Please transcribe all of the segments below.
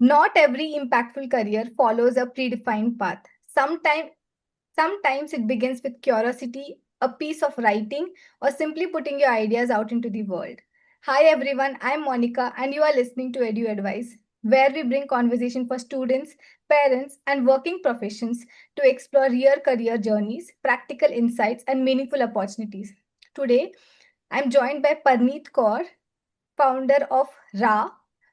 Not every impactful career follows a predefined path. Sometimes it begins with curiosity, a piece of writing, or simply putting your ideas out into the world. Hi everyone, I'm Monica and you are listening to EduAdvice, where we bring conversation for students, parents, and working professions to explore real career journeys, practical insights, and meaningful opportunities. Today, I'm joined by Parneet Kaur, founder of RAAH,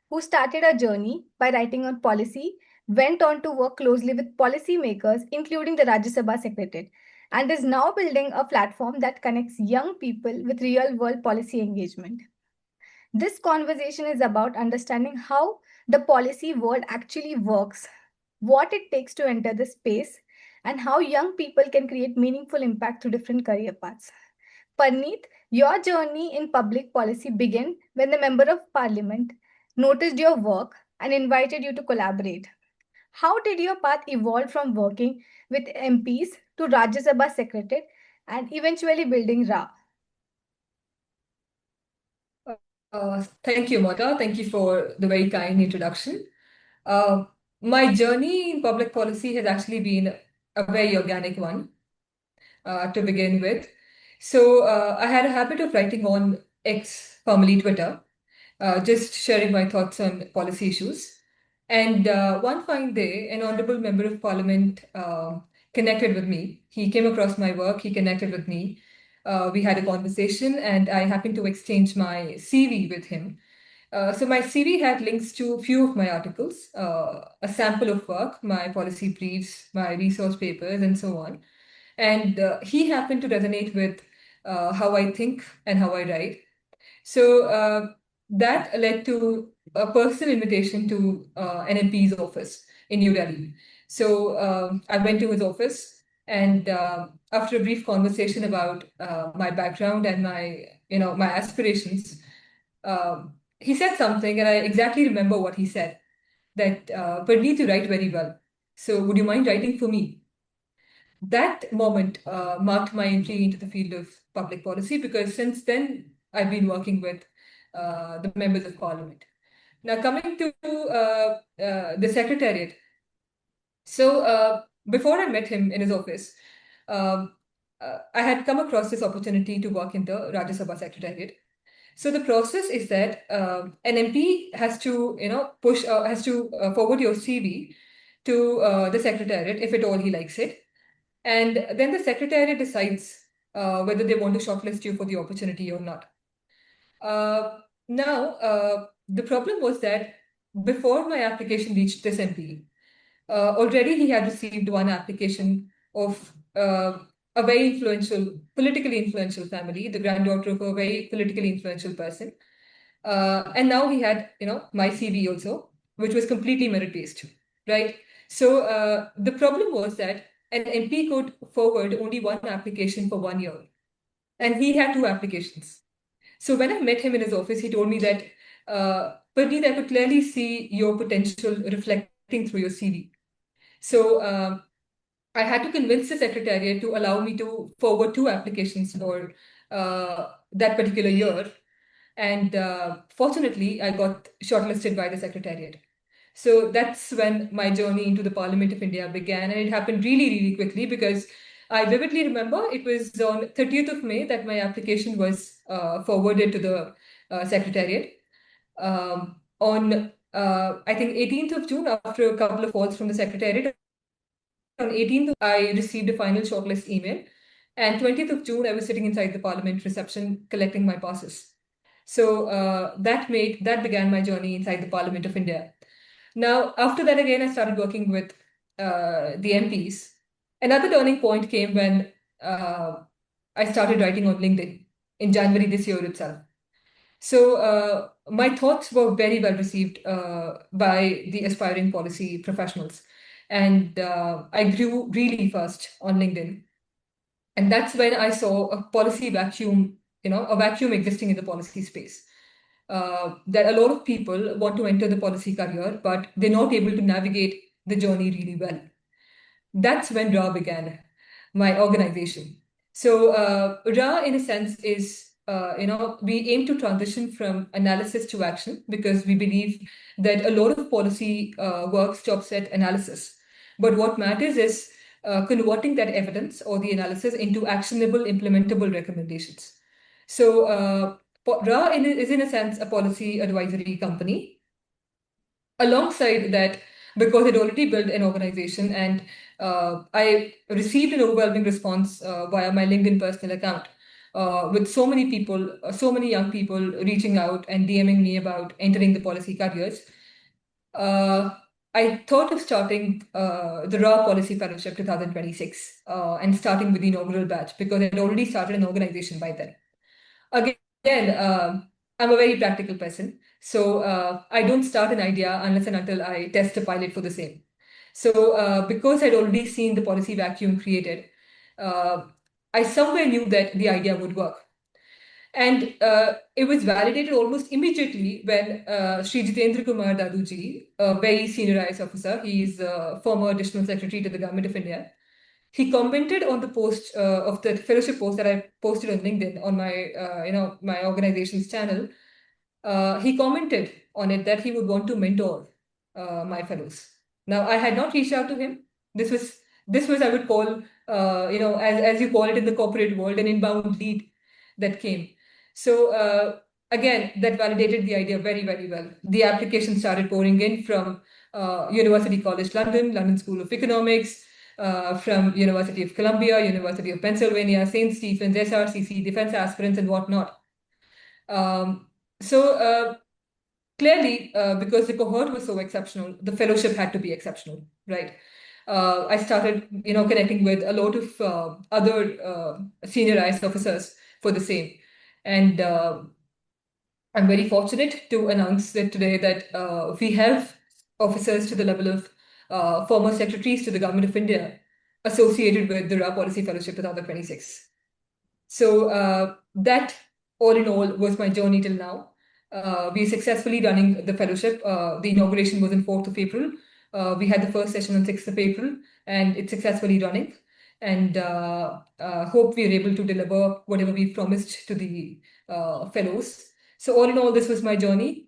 who started a journey by writing on policy, went on to work closely with policymakers, including the Rajya Sabha Secretariat, and is now building a platform that connects young people with real world policy engagement. This conversation is about understanding how the policy world actually works, what it takes to enter the space, and how young people can create meaningful impact through different career paths. Parneet, your journey in public policy began when the Member of Parliament noticed your work and invited you to collaborate. How did your path evolve from working with MPs to Rajya Sabha Secretary and eventually building RA? Thank you, Mota. Thank you for the very kind introduction. Uh, my journey in public policy has actually been a very organic one to begin with. I had a habit of writing on X, formerly Twitter, just sharing my thoughts on policy issues. And one fine day, an honorable member of parliament connected with me. He came across my work, he connected with me. We had a conversation, and I happened to exchange my CV with him. So my CV had links to a few of my articles, a sample of work, my policy briefs, my resource papers, and so on. And he happened to resonate with how I think and how I write. So that led to a personal invitation to an MP's office in New Delhi. So I went to his office, and after a brief conversation about my background and my aspirations, he said something, and I exactly remember what he said. That Parneet, you write very well. So would you mind writing for me? That moment marked my entry into the field of public policy because since then I've been working with the members of parliament. Now, coming to the secretariat. Before I met him in his office, um, I had come across this opportunity to work in the Rajya Sabha secretariat. So the process is that an MP has to, has to forward your CV to the secretariat if at all he likes it. And then the secretariat decides whether they want to shortlist you for the opportunity or not. Now, the problem was that before my application reached this MP, already he had received one application of a very politically influential family, the granddaughter of a very politically influential person. And now he had, my CV also, which was completely merit-based, right? So the problem was that an MP could forward only one application for 1 year, and he had two applications. So when I met him in his office, he told me that, Parneet, I could clearly see your potential reflecting through your CV. So I had to convince the secretariat to allow me to forward two applications for that particular year. And fortunately, I got shortlisted by the secretariat. So that's when my journey into the Parliament of India began. And it happened really, really quickly because I vividly remember it was on 30th of May that my application was forwarded to the secretariat. On I think 18th of June, after a couple of calls from the secretariat, on 18th, I received a final shortlist email. And 20th of June, I was sitting inside the Parliament reception collecting my passes. So that began my journey inside the Parliament of India. Now, after that, again, I started working with the MPs. Another turning point came when I started writing on LinkedIn in January this year itself. So my thoughts were very well received by the aspiring policy professionals. And I grew really fast on LinkedIn. And that's when I saw a policy vacuum, a vacuum existing in the policy space. That a lot of people want to enter the policy career, but they're not able to navigate the journey really well. That's when RAAH began, my organization. So RAAH, in a sense, is we aim to transition from analysis to action because we believe that a lot of policy work stops at analysis. But what matters is converting that evidence or the analysis into actionable, implementable recommendations. So, RAAH is in a sense a policy advisory company. Alongside that, because I'd already built an organization and I received an overwhelming response via my LinkedIn personal account with so many people, so many young people reaching out and DMing me about entering the policy careers. Uh, I thought of starting the RAAH Policy Fellowship 2026 and starting with the inaugural batch because I'd already started an organization by then. Again, I'm a very practical person. So I don't start an idea unless and until I test a pilot for the same. So because I'd already seen the policy vacuum created, uh, I somewhere knew that the idea would work. And it was validated almost immediately when Sri Jitendra Kumar Daduji, a very senior IAS officer, he's a former additional secretary to the Government of India, he commented on the post of the fellowship post that I posted on LinkedIn on my my organization's channel. He commented on it that he would want to mentor my fellows. Now I had not reached out to him. This was I would call as you call it in the corporate world an inbound lead that came. So again that validated the idea very very well. The application started pouring in from University College London, London School of Economics, from University of Columbia, University of Pennsylvania, St. Stephen's, SRCC, defense aspirants, and whatnot. So clearly, because the cohort was so exceptional, the fellowship had to be exceptional, right? I started, connecting with a lot of other senior IAS officers for the same, and I'm very fortunate to announce that today that we have officers to the level of former secretaries to the Government of India associated with the RAAH Policy Fellowship 2026. So that, all in all, was my journey till now. We're successfully running the fellowship. The inauguration was on 4th of April. We had the first session on 6th of April, and it's successfully running. And hope we're able to deliver whatever we promised to the fellows. So all in all, this was my journey.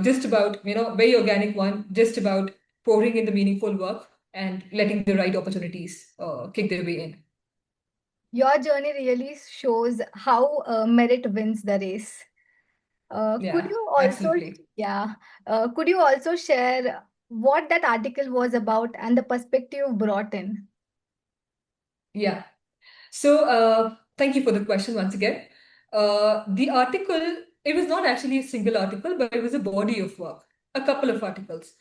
Just about, very organic one, just about pouring in the meaningful work and letting the right opportunities kick their way in. Your journey really shows how merit wins the race. Could Yeah, you also, absolutely. yeah, could you also share what that article was about and the perspective you brought in? Yeah. So, thank you for the question once again. The article, it was not actually a single article, but it was a body of work, a couple of articles.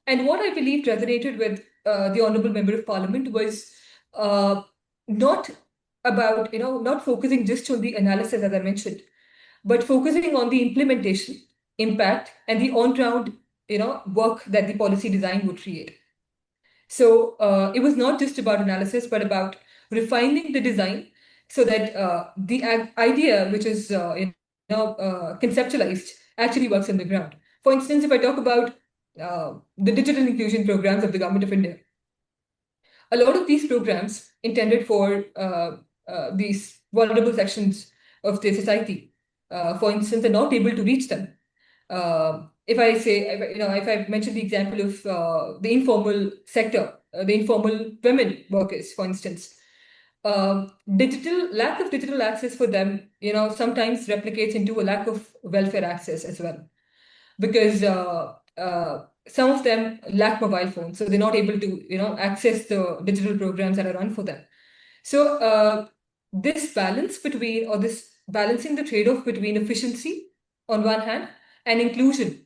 And what I believed resonated with the Honorable Member of Parliament was uh, not about, not focusing just on the analysis, as I mentioned, but focusing on the implementation, impact, and the on-ground, work that the policy design would create. So it was not just about analysis, but about refining the design so that the idea, which is conceptualized, actually works on the ground. For instance, if I talk about the digital inclusion programs of the Government of India, a lot of these programs intended for these vulnerable sections of the society, for instance, are not able to reach them. If I say, if I mention the example of the informal sector, the informal women workers, for instance, digital lack of digital access for them, sometimes replicates into a lack of welfare access as well, because some of them lack mobile phones, so they're not able to, access the digital programs that are run for them. So this balance between, or this balancing the trade-off between efficiency on one hand and inclusion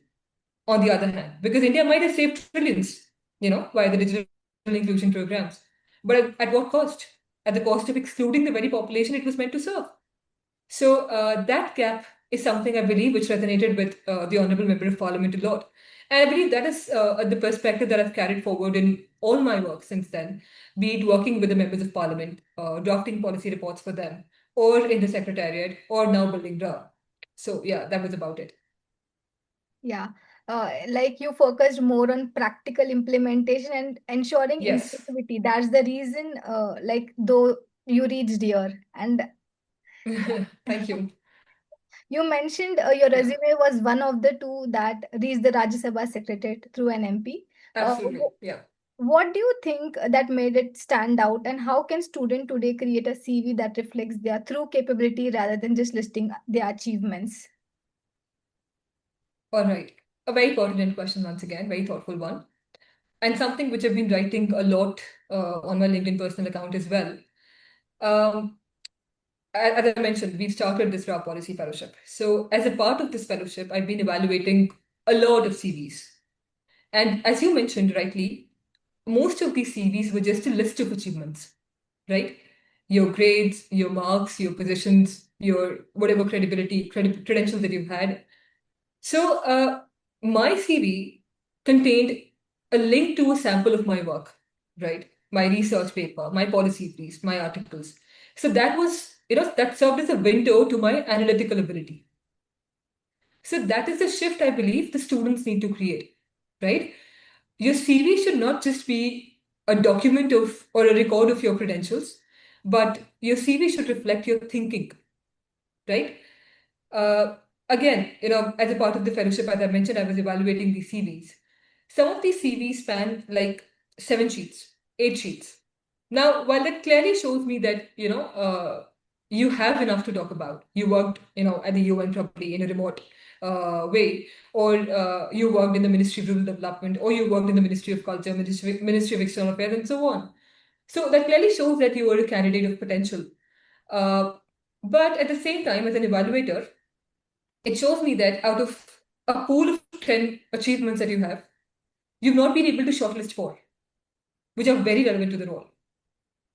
on the other hand, because India might have saved trillions, via the digital inclusion programs, but at what cost? At the cost of excluding the very population it was meant to serve. So that gap is something I believe which resonated with the Honorable Member of Parliament a lot. And I believe that is the perspective that I've carried forward in all my work since then, be it working with the members of Parliament, drafting policy reports for them, or in the Secretariat, or now building RAAH. So yeah, that was about it. Yeah, like you focused more on practical implementation and ensuring Yes. inclusivity. That's the reason, like, though you reached here. And Thank you. You mentioned your Yeah, resume was one of the two that reached the Rajya Sabha Secretariat through an MP. absolutely. Yeah. What do you think that made it stand out, and how can student today create a CV that reflects their true capability rather than just listing their achievements? All right. A very pertinent question once again, very thoughtful one. And something which I've been writing a lot on my LinkedIn personal account as well. Um, as I mentioned, we've started this RAAH Policy Fellowship. So, as a part of this fellowship, I've been evaluating a lot of CVs. And as you mentioned rightly, most of these CVs were just a list of achievements, right? Your grades, your marks, your positions, your whatever credentials that you've had. So, my CV contained a link to a sample of my work, right? My research paper, my policy briefs, my articles. So that was, that served as a window to my analytical ability. So that is the shift I believe the students need to create, right? Your CV should not just be a document of or a record of your credentials, but your CV should reflect your thinking, right? Uh, Again, as a part of the fellowship, as I mentioned, I was evaluating these CVs. Some of these CVs span like 7 sheets, 8 sheets. Now, while that clearly shows me that, you have enough to talk about. You worked, at the UN probably in a remote way, or you worked in the Ministry of Rural Development, or you worked in the Ministry of Culture, Ministry of External Affairs, and so on. So that clearly shows that you are a candidate of potential. Uh, but at the same time, as an evaluator, it shows me that out of a pool of 10 achievements that you have, you've not been able to shortlist four, which are very relevant to the role,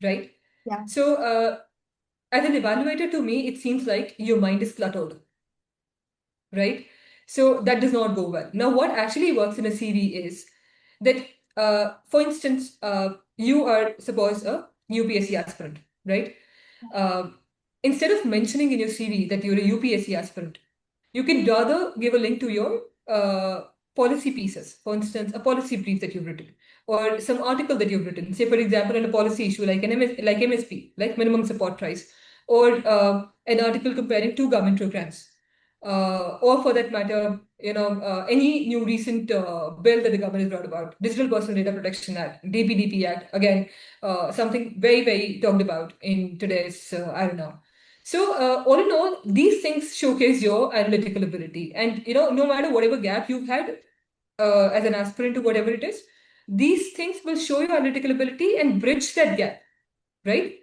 right? Yeah. So, as an evaluator, to me, it seems like your mind is cluttered, right? So, that does not go well. Now, what actually works in a CV is that, for instance, you are, suppose, a UPSC aspirant, right? Uh, Instead of mentioning in your CV that you're a UPSC aspirant, you can rather give a link to your policy pieces. For instance, a policy brief that you've written, or some article that you've written. Say, for example, on a policy issue like like MSP, like minimum support price, or an article comparing two government programs, or for that matter, any new recent bill that the government has brought about, Digital Personal Data Protection Act, DPDP Act. Again, something very very talked about in today's I don't know. So, all in all, these things showcase your analytical ability. And, no matter whatever gap you've had as an aspirant to whatever it is, these things will show your analytical ability and bridge that gap, right?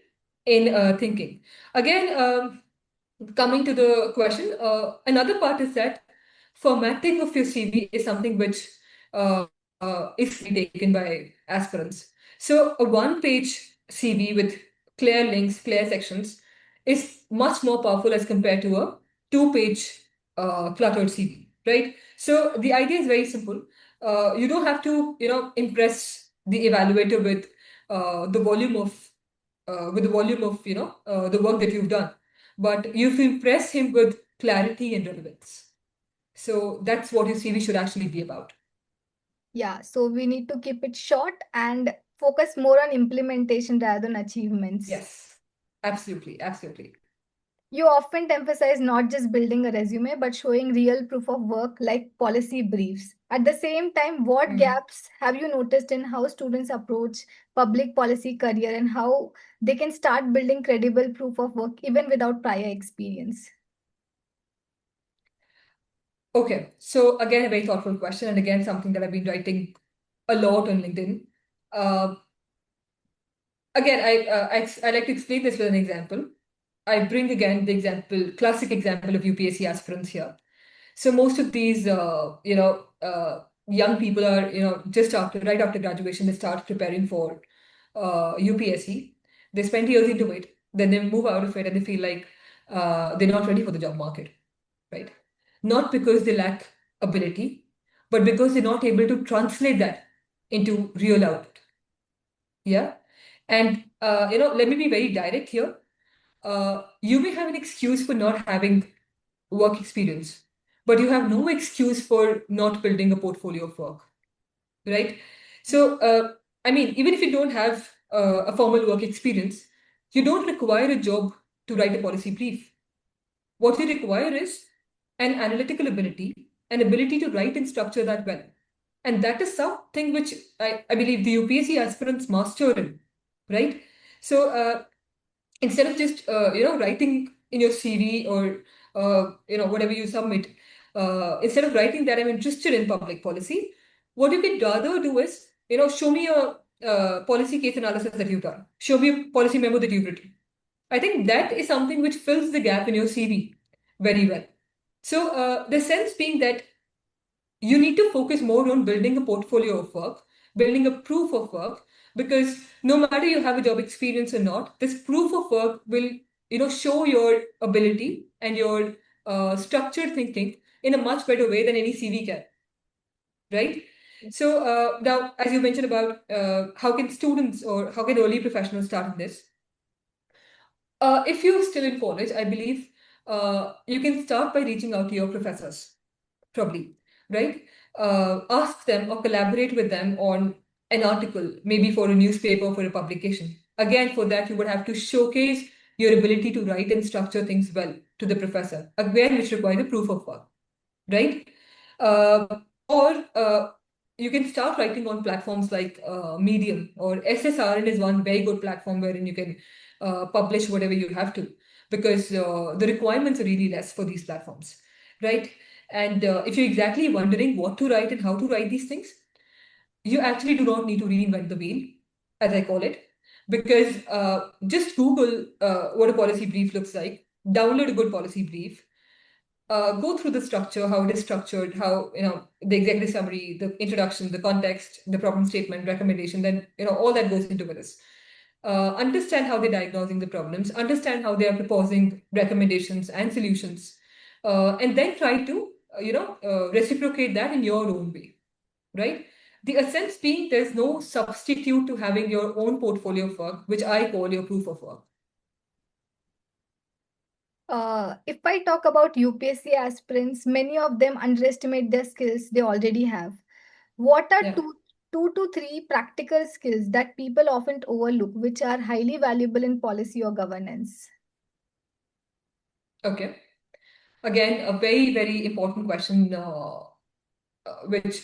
In thinking. Again, coming to the question, another part is that formatting of your CV is something which uh, is taken by aspirants. So a one-page CV with clear links, clear sections is much more powerful as compared to a two-page cluttered CV, right? So the idea is very simple. You don't have to, impress the evaluator with the volume of the work that you've done, but you have to impress him with clarity and relevance. So that's what your CV should actually be about. Yeah, so we need to keep it short and focus more on implementation rather than achievements. Yes, absolutely, absolutely. You often emphasize not just building a resume, but showing real proof of work like policy briefs. At the same time, what Mm. gaps have you noticed in how students approach public policy career and how they can start building credible proof of work even without prior experience? Okay, so again, a very thoughtful question, and again, something that I've been writing a lot on LinkedIn. Uh, Again, I like to explain this with an example. I bring again the example, classic example of UPSC aspirants here. So most of these, young people are, right after graduation, they start preparing for UPSC. They spend years into it, then they move out of it, and they feel like they're not ready for the job market, right? Not because they lack ability, but because they're not able to translate that into real output. Yeah, and let me be very direct here. You may have an excuse for not having work experience, but you have no excuse for not building a portfolio of work, right? So, I mean, even if you don't have a formal work experience, you don't require a job to write a policy brief. What you require is an analytical ability, an ability to write and structure that well. And that is something which I believe the UPSC aspirants master in, right? So instead of just writing in your CV or whatever you submit, instead of writing that I'm interested in public policy, what you can rather do is show me a policy case analysis that you've done, show me a policy memo that you've written. I think that is something which fills the gap in your CV very well. So the sense being that you need to focus more on building a portfolio of work, building a proof of work, because no matter you have a job experience or not, this proof of work will show your ability and your structured thinking in a much better way than any CV can, right? So now, as you mentioned about how can students or how can early professionals start in this? If you're still in college, I believe you can start by reaching out to your professors, probably, right? Ask them or collaborate with them on an article, maybe for a newspaper, for a publication. Again, for that, you would have to showcase your ability to write and structure things well to the professor, again, which requires a proof of work, right? Uh, or you can start writing on platforms like Medium or SSRN is one very good platform wherein you can publish whatever you have to, because the requirements are really less for these platforms, right? And if you're exactly wondering what to write and how to write these things, you actually do not need to reinvent the wheel, as I call it, because just Google what a policy brief looks like, download a good policy brief, go through the structure, how it is structured, how the executive summary, the introduction, the context, the problem statement, recommendation, then all that goes into this. Understand how they're diagnosing the problems, understand how they are proposing recommendations and solutions, and then try to reciprocate that in your own way, right? The essence being there's no substitute to having your own portfolio of work, which I call your proof of work. If I talk about UPSC aspirants, many of them underestimate their skills they already have. What are Yeah. two to three practical skills that people often overlook, which are highly valuable in policy or governance? Okay. Again, a very, very important question, which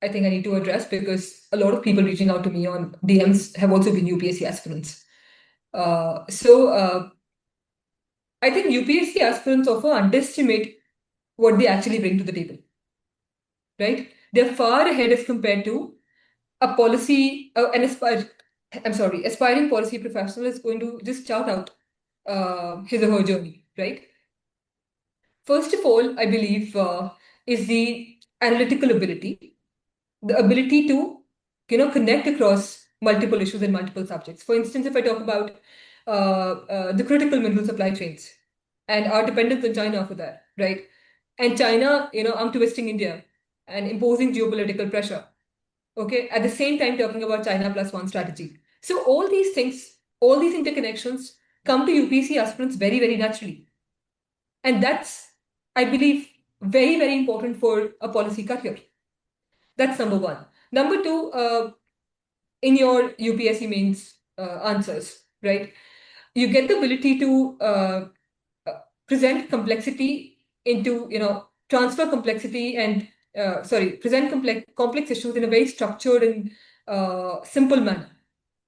I think I need to address because a lot of people reaching out to me on DMs have also been UPSC aspirants. So I think UPSC aspirants often underestimate what they actually bring to the table, right? They're far ahead as compared to a policy, aspiring policy professional is going to just shout out his or her journey, right? First of all, I believe is the analytical ability, the ability to connect across multiple issues and multiple subjects. For instance, if I talk about the critical mineral supply chains and our dependence on China for that, right? And China, I'm twisting India and imposing geopolitical pressure. Okay, at the same time talking about China plus one strategy. So all these things, all these interconnections come to UPC aspirants very, very naturally. And that's, I believe, very, very important for a policy career. That's number one. Number two, in your UPSC mains answers, right? You get the ability to present complexity into, transfer complexity and, present complex issues in a very structured and simple manner,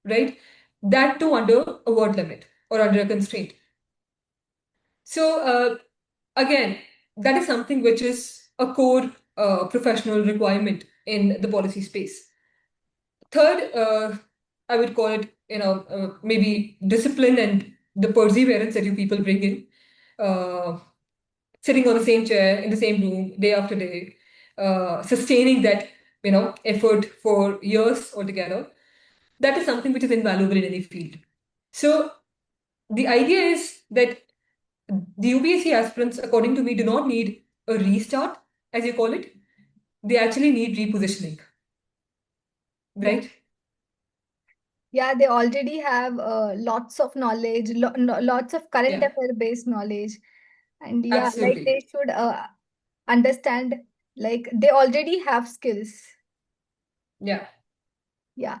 right? That too under a word limit or under a constraint. So, again, that is something which is a core professional requirement in the policy space. Third, I would call it, maybe discipline and the perseverance that you people bring in. Sitting on the same chair in the same room day after day, sustaining that, effort for years altogether. That is something which is invaluable in any field. So the idea is that the UPSC aspirants, according to me, do not need a restart, as you call it. They actually need repositioning, Yeah. right? Yeah, they already have lots of knowledge, lots of current Yeah, affair based knowledge. And yeah, like absolutely. they should understand, like they already have skills. Yeah. Yeah.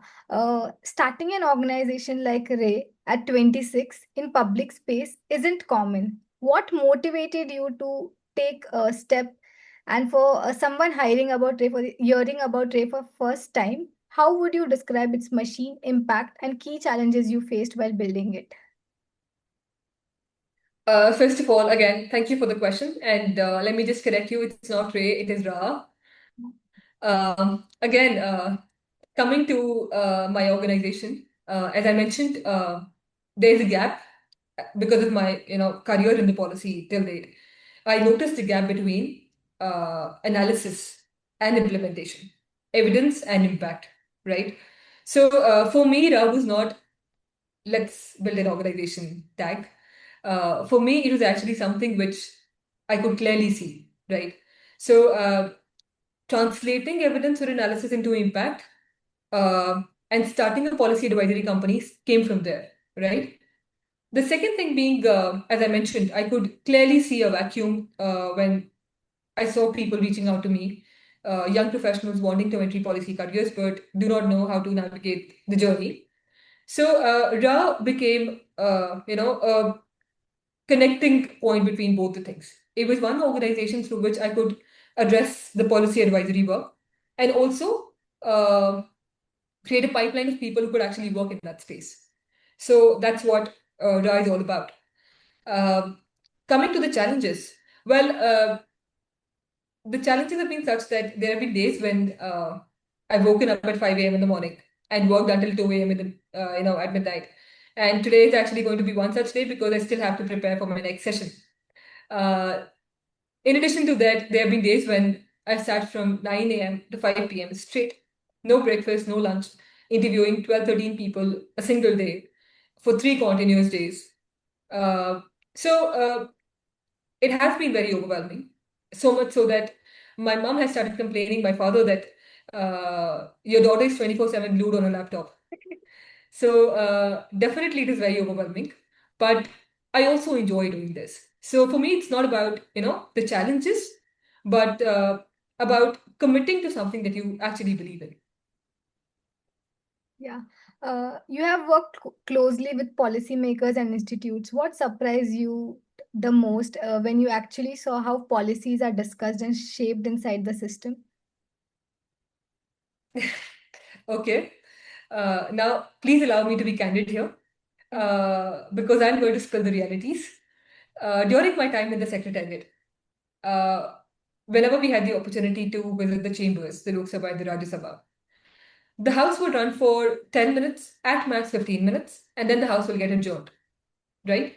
Starting an organization like RAAH at 26 in public space isn't common. What motivated you to take a step, and for someone hearing about RAAH for first time, how would you describe its machine impact and key challenges you faced while building it? First of all, again, thank you for the question. And let me just correct you. It's not Ray, it is Ra. Again, coming to my organization, as I mentioned, there's a gap because of my career in the policy till date. I noticed a gap between analysis and implementation, evidence and impact, right? So for me, Ra was not let's build an organization tag. For me, it was actually something which I could clearly see, right? So translating evidence or analysis into impact and starting a policy advisory company came from there, right? The second thing being, as I mentioned, I could clearly see a vacuum when I saw people reaching out to me, young professionals wanting to enter policy careers but do not know how to navigate the journey. So Ra became, a connecting point between both the things. It was one organization through which I could address the policy advisory work and also uh, create a pipeline of people who could actually work in that space. So that's what Ra is all about. Um Coming to the challenges, well, the challenges have been such that there have been days when I've woken up at 5 a.m. in the morning and worked until 2 a.m. At midnight. And today is actually going to be one such day because I still have to prepare for my next session. Uh, in addition to that, there have been days when I've sat from 9 a.m. to 5 p.m. straight, no breakfast, no lunch, interviewing 12, 13 people a single day for 3 continuous days. Uh, so it has been very overwhelming. So much so that my mom has started complaining my father that your daughter is 24/7 glued on a laptop. So definitely it is very overwhelming. But I also enjoy doing this. So for me, it's not about, the challenges, but about committing to something that you actually believe in. Yeah. You have worked closely with policymakers and institutes. What surprised you the most when you actually saw how policies are discussed and shaped inside the system? Okay. Now, please allow me to be candid here Yeah. because I'm going to spill the realities. During my time in the Secretariat, uh, whenever we had the opportunity to visit the chambers, the Lok Sabha and the Rajya Sabha, the House would run for 10 minutes, at max 15 minutes, and then the House will get adjourned, right?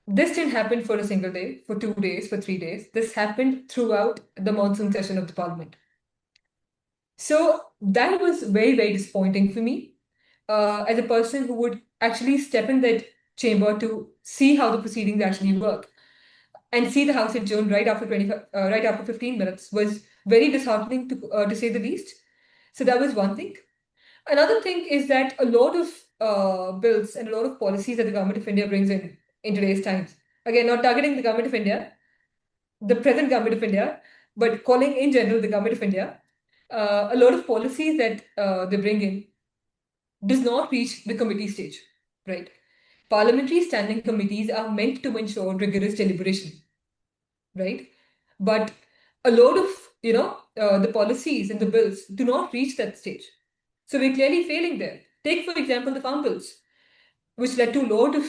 This didn't happen for a single day, for 2 days, for 3 days. This happened throughout the monsoon session of the Parliament. So that was very, very disappointing for me as a person who would actually step in that chamber to see how the proceedings actually work and see the House adjourned right after 15 minutes was very disheartening to say the least. So that was one thing. Another thing is that a lot of bills and a lot of policies that the government of India brings in today's times, again, not targeting the government of India, the present government of India, but calling in general the government of India, a lot of policies that they bring in does not reach the committee stage, right? Parliamentary standing committees are meant to ensure rigorous deliberation, right? But a lot of the policies and the bills do not reach that stage. So we're clearly failing there. Take, for example, the farm bills, which led to a lot of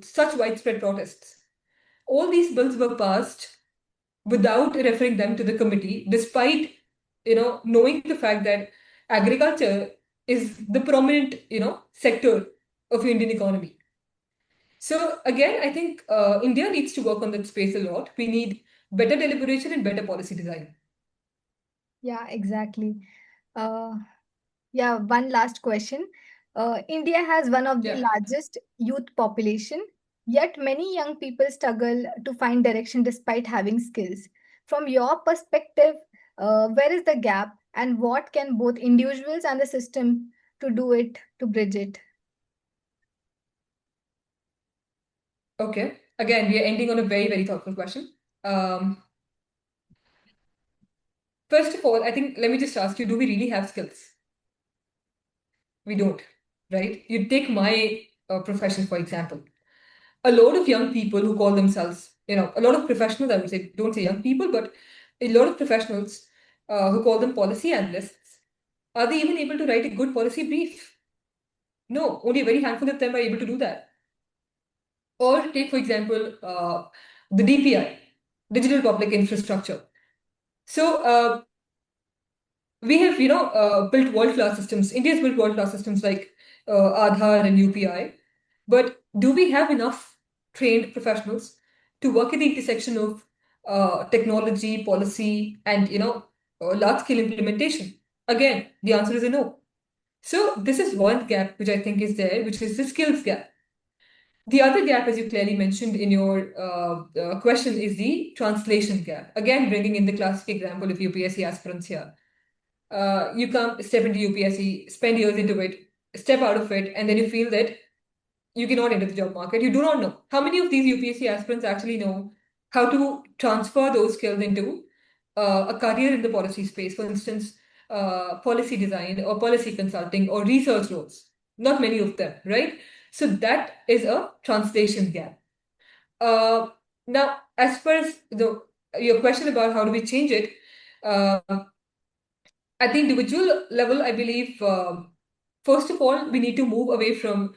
such widespread protests. All these bills were passed without referring them to the committee, despite knowing the fact that agriculture is the prominent sector of Indian economy. So again, I think India needs to work on that space a lot. We need better deliberation and better policy design. Yeah, exactly. Uh, yeah, one last question. India has one of the Yeah. largest youth population, yet many young people struggle to find direction despite having skills. From your perspective, where is the gap, and what can both individuals and the system to do it to bridge it? Okay. Again, we are ending on a very, very thoughtful question. Um, First of all, I think let me just ask you, do we really have skills? We don't, right? You take my profession, for example. A lot of young people who call themselves, a lot of professionals, I would say, don't say young people, but a lot of professionals who call them policy analysts, are they even able to write a good policy brief? No, only a very handful of them are able to do that. Or take, for example, the DPI, Digital Public Infrastructure. So we have, built world-class systems. India's built world-class systems like Aadhaar and UPI. But do we have enough trained professionals to work at the intersection of technology, policy, and large-scale implementation? Again, the answer is a no. So this is one gap which I think is there, which is the skills gap. The other gap, as you clearly mentioned in your question, is the translation gap. Again, bringing in the classic example of UPSC aspirants here. You come, step into UPSC, spend years into it, step out of it, and then you feel that you cannot enter the job market. You do not know. How many of these UPSC aspirants actually know how to transfer those skills into a career in the policy space? For instance, policy design or policy consulting or research roles. Not many of them, right? So that is a translation gap. Uh, Now, as far as your question about how do we change it, uh, at the individual level, I believe, first of all, we need to move away from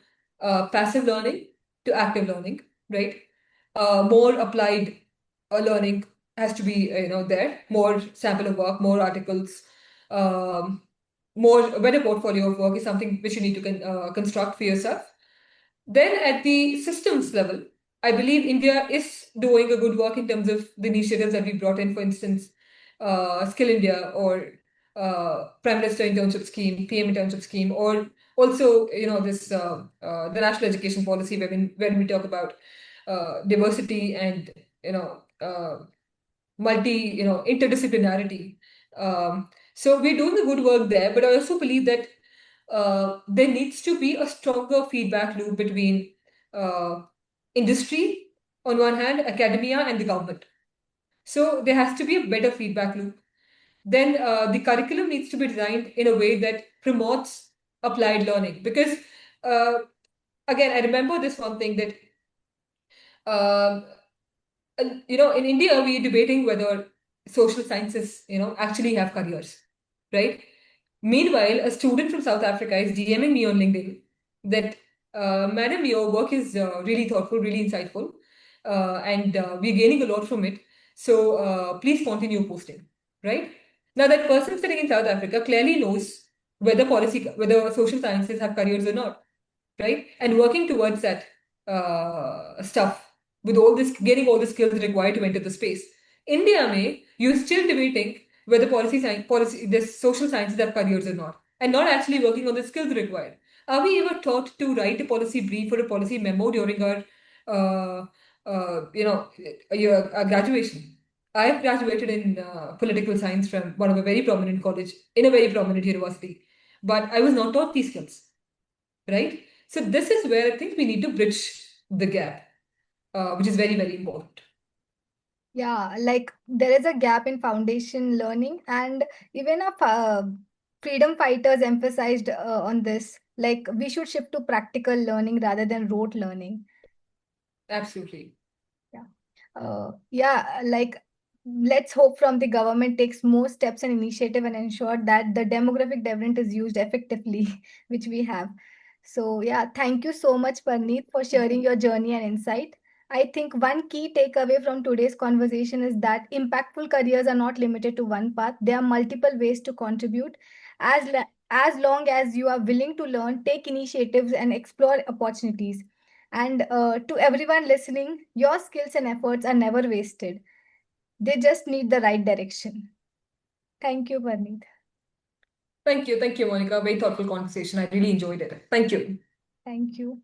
passive learning to active learning, right? More applied learning has to be, there. More sample of work, more articles, um, more better portfolio of work is something which you need to construct for yourself. Then at the systems level, I believe India is doing a good work in terms of the initiatives that we brought in, for instance, Skill India or Prime Minister Internship Scheme, PM Internship Scheme, or also, this the National Education Policy, when we talk about diversity and interdisciplinarity. So we're doing the good work there, but I also believe that there needs to be a stronger feedback loop between uh, industry on one hand, academia, and the government. So there has to be a better feedback loop. Then the curriculum needs to be designed in a way that promotes applied learning. Because uh, again, I remember this one thing that um, in India we are debating whether social sciences, actually have careers, right? Meanwhile, a student from South Africa is DMing me on LinkedIn that, Madam, your work is really thoughtful, really insightful, and we're gaining a lot from it. So please continue posting, right? Now, that person sitting in South Africa clearly knows whether social sciences have careers or not, right? And working towards that stuff with all this, getting all the skills required to enter the space. India may, you're still debating whether this social sciences have careers or not, and not actually working on the skills required. Are we ever taught to write a policy brief or a policy memo during our, uh, our graduation? I've graduated in political science from one of a very prominent college in a very prominent university, but I was not taught these skills, right? So this is where I think we need to bridge the gap, which is very, very important. Yeah, like there is a gap in foundation learning, and even freedom fighters emphasized on this. Like we should shift to practical learning rather than rote learning. Absolutely. Yeah. Yeah, like let's hope from the government takes more steps and initiative and ensure that the demographic dividend is used effectively, which we have. So yeah, thank you so much, Parneet, for sharing your journey and insight. I think one key takeaway from today's conversation is that impactful careers are not limited to one path. There are multiple ways to contribute. As long as you are willing to learn, take initiatives, and explore opportunities. And to everyone listening, your skills and efforts are never wasted. They just need the right direction. Thank you, Parneet. Thank you. Thank you, Monica. Very thoughtful conversation. I really enjoyed it. Thank you. Thank you.